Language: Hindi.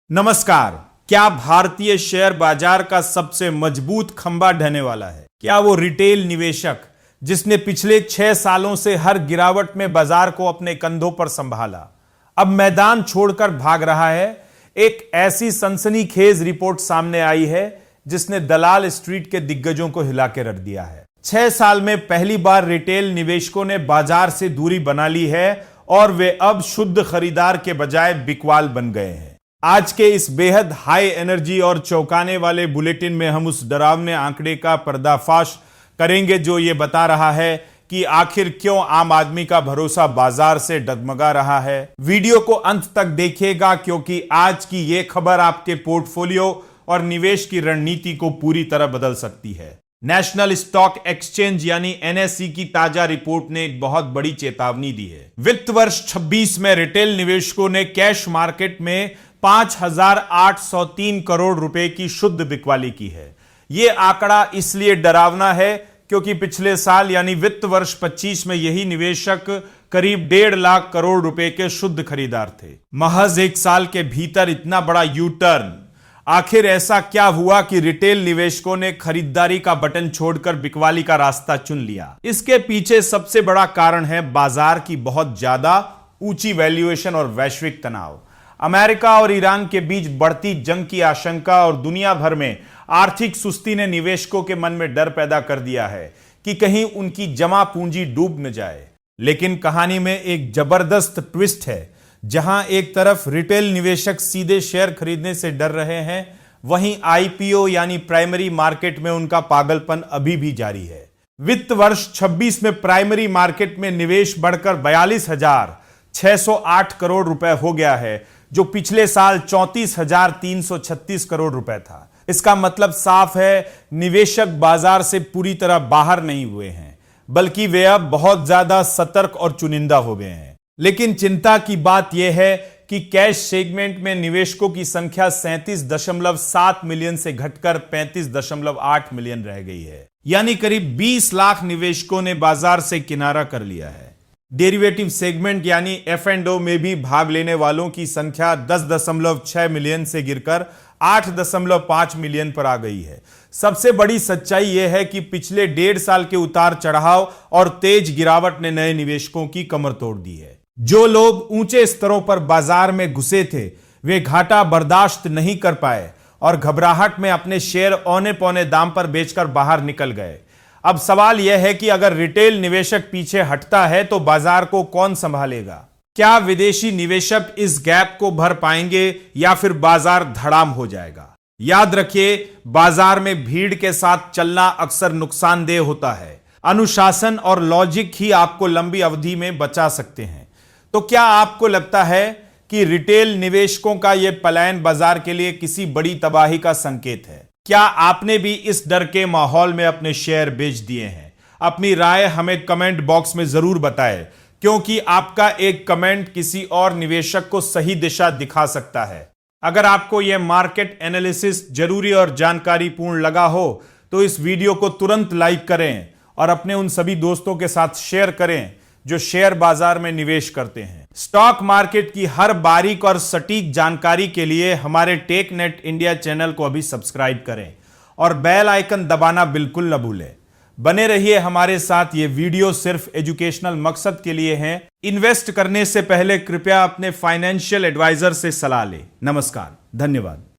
नमस्कार। क्या भारतीय शेयर बाजार का सबसे मजबूत खंभा ढहने वाला है? क्या वो रिटेल निवेशक जिसने पिछले 6 सालों से हर गिरावट में बाजार को अपने कंधों पर संभाला, अब मैदान छोड़कर भाग रहा है? एक ऐसी सनसनीखेज रिपोर्ट सामने आई है जिसने दलाल स्ट्रीट के दिग्गजों को हिला के रख दिया है। 6 साल में पहली बार रिटेल निवेशकों ने बाजार से दूरी बना ली है और वे अब शुद्ध खरीदार के बजाय बिकवाल बन गए हैं। आज के इस बेहद हाई एनर्जी और चौंकाने वाले बुलेटिन में हम उस डरावने आंकड़े का पर्दाफाश करेंगे जो ये बता रहा है कि आखिर क्यों आम आदमी का भरोसा बाजार से डगमगा रहा है। वीडियो को अंत तक देखिएगा क्योंकि आज की ये खबर आपके पोर्टफोलियो और निवेश की रणनीति को पूरी तरह बदल सकती है। नेशनल स्टॉक एक्सचेंज यानी एनएसई की ताजा रिपोर्ट ने एक बहुत बड़ी चेतावनी दी है। वित्त वर्ष 26 में रिटेल निवेशकों ने कैश मार्केट में 5,803 करोड़ रुपए की शुद्ध बिकवाली की है। यह आंकड़ा इसलिए डरावना है क्योंकि पिछले साल यानी वित्त वर्ष 25 में यही निवेशक करीब 1.5 लाख करोड़ रुपए के शुद्ध खरीदार थे। महज एक साल के भीतर इतना बड़ा यू टर्न। आखिर ऐसा क्या हुआ कि रिटेल निवेशकों ने खरीदारी का बटन छोड़कर बिकवाली का रास्ता चुन लिया? इसके पीछे सबसे बड़ा कारण है बाजार की बहुत ज्यादा ऊंची वैल्यूएशन और वैश्विक तनाव। अमेरिका और ईरान के बीच बढ़ती जंग की आशंका और दुनिया भर में आर्थिक सुस्ती ने निवेशकों के मन में डर पैदा कर दिया है कि कहीं उनकी जमा पूंजी डूब न जाए। लेकिन कहानी में एक जबरदस्त ट्विस्ट है। जहां एक तरफ रिटेल निवेशक सीधे शेयर खरीदने से डर रहे हैं, वहीं आईपीओ यानी प्राइमरी मार्केट में उनका पागलपन अभी भी जारी है। वित्त वर्ष 26 में प्राइमरी मार्केट में निवेश बढ़कर 42,608 करोड़ रुपए हो गया है, जो पिछले साल 34,336 करोड़ रुपए था। इसका मतलब साफ है, निवेशक बाजार से पूरी तरह बाहर नहीं हुए हैं, बल्कि वे अब बहुत ज्यादा सतर्क और चुनिंदा हो गए हैं। लेकिन चिंता की बात यह है कि कैश सेगमेंट में निवेशकों की संख्या 37.7 मिलियन से घटकर 35.8 मिलियन रह गई है। यानी करीब 20 लाख निवेशकों ने बाजार से किनारा कर लिया है। डेरिवेटिव सेगमेंट यानी F&O में भी भाग लेने वालों की संख्या 10.6 मिलियन से गिरकर 8.5 मिलियन पर आ गई है। सबसे बड़ी सच्चाई यह है कि पिछले 1.5 साल के उतार चढ़ाव और तेज गिरावट ने नए निवेशकों की कमर तोड़ दी है। जो लोग ऊंचे स्तरों पर बाजार में घुसे थे, वे घाटा बर्दाश्त नहीं कर पाए और घबराहट में अपने शेयर औने पौने दाम पर बेचकर बाहर निकल गए। अब सवाल यह है कि अगर रिटेल निवेशक पीछे हटता है तो बाजार को कौन संभालेगा? क्या विदेशी निवेशक इस गैप को भर पाएंगे या फिर बाजार धड़ाम हो जाएगा? याद रखिए, बाजार में भीड़ के साथ चलना अक्सर नुकसानदेह होता है। अनुशासन और लॉजिक ही आपको लंबी अवधि में बचा सकते हैं। तो क्या आपको लगता है कि रिटेल निवेशकों का यह पलायन बाजार के लिए किसी बड़ी तबाही का संकेत है? क्या आपने भी इस डर के माहौल में अपने शेयर बेच दिए हैं? अपनी राय हमें कमेंट बॉक्स में जरूर बताएं, क्योंकि आपका एक कमेंट किसी और निवेशक को सही दिशा दिखा सकता है। अगर आपको यह मार्केट एनालिसिस जरूरी और जानकारीपूर्ण लगा हो तो इस वीडियो को तुरंत लाइक करें और अपने उन सभी दोस्तों के साथ शेयर करें जो शेयर बाजार में निवेश करते हैं। स्टॉक मार्केट की हर बारीक और सटीक जानकारी के लिए हमारे टेक नेट इंडिया चैनल को अभी सब्सक्राइब करें और बेल आइकन दबाना बिल्कुल न भूलें। बने रहिए हमारे साथ। ये वीडियो सिर्फ एजुकेशनल मकसद के लिए है। इन्वेस्ट करने से पहले कृपया अपने फाइनेंशियल एडवाइजर से सलाह लें। नमस्कार, धन्यवाद।